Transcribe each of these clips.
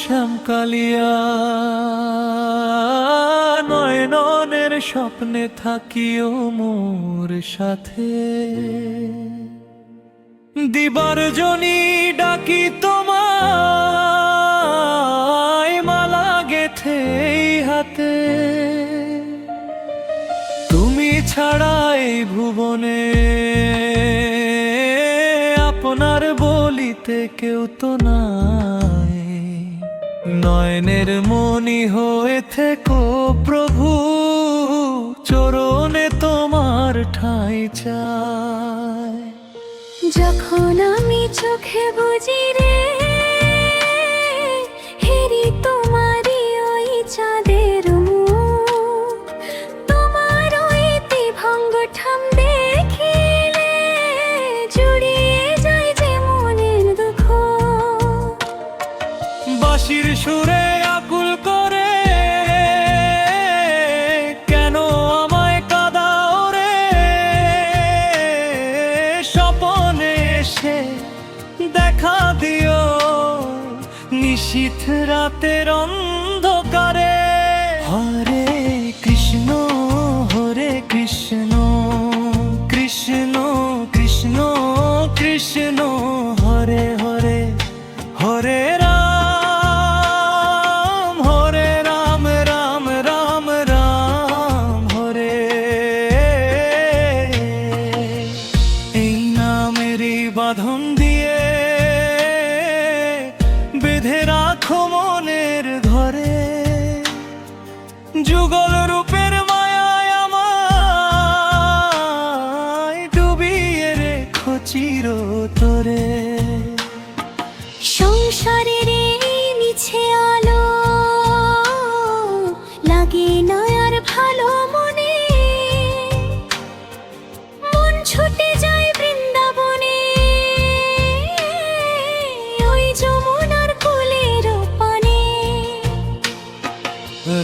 শ্যামকালিয়া, নয়নের স্বপ্নে থাকিও মোর সাথে। দিবার জনি ডাকি তোমায়, মালা গেথে এই হাতে। তুমি ছাড়া এই ভুবনে আপনার বলিতে কেউ তো নাই। নয়নের মনি হয়ে থেকো প্রভু, চরণে তোমার ঠাঁই চাই। যখন আমি চোখে বুঝি রে, হেরি তোমারই ওই চাঁদের মুখ। তোমার ওই ভঙ্গ ঠাম দেখিলে জুড়িয়ে যায় যে মনের দুঃখ। বাঁশির সুরে আকুল করে কেন আমায় কাঁদাও রে, স্বপনে এসে দেখা দিও নিশীথ রাতের অন্ধকারে। হরে কৃষ্ণ হরে কৃষ্ণ, কৃষ্ণ কৃষ্ণ কৃষ্ণ হরে হরে, হরে রাম হরে রাম, রাম রাম রাম হরে। এই নামেরই বাঁধন দিয়ে বেঁধে রাখো মনের ঘরে। যুগল রূপের মায়ায় আমায় ডুবিয়ে রেখো চিরতরে। সংসারের এই মিছে আলো লাগে না আর ভালো মনে। মন ছুটে যায় বৃন্দাবনে, ওই যমুনার কুলের পানে।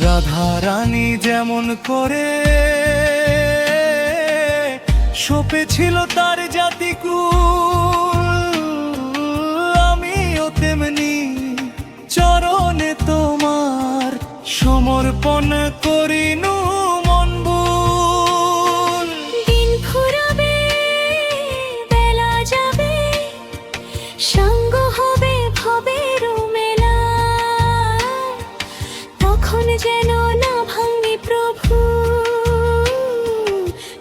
রাধা রানী যেমন করে সপেছিল তার জাতিকুল, আমিও তেমনি চরণে তোমার সমর্পণ করিনু মন ভুল। দিন ফুরাবে বেলা যাবে, সঙ্গ হবে ভবের মেলা। তখন যেন না ভাঙি প্রভু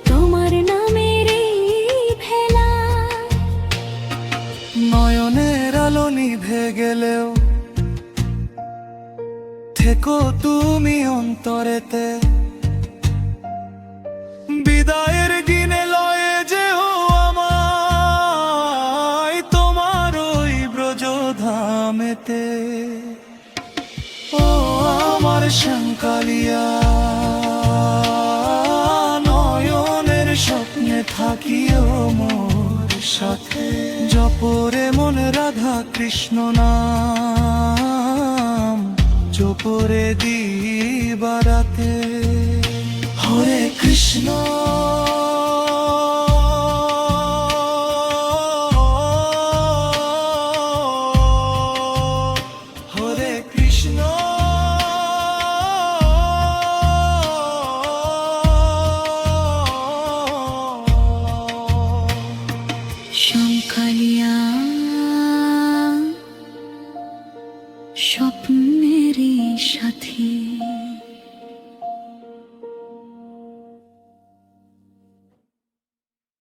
তোমার নামের এই ভেলা। নয়নের আলো নিভে গেলেও থেকো তুমি অন্তরেতে। বিদায়ের দিনে লয়ে যেও আমায় তোমার ওই ব্রজধামেতে। ও আমার শ্যামকালিয়া, নয়নের স্বপ্নে থাকিও মোর সাথে। জপরে মন রাধা কৃষ্ণ নাম, জপরে দিবারাতে। হরে কৃষ্ণ হরে কৃষ্ণ।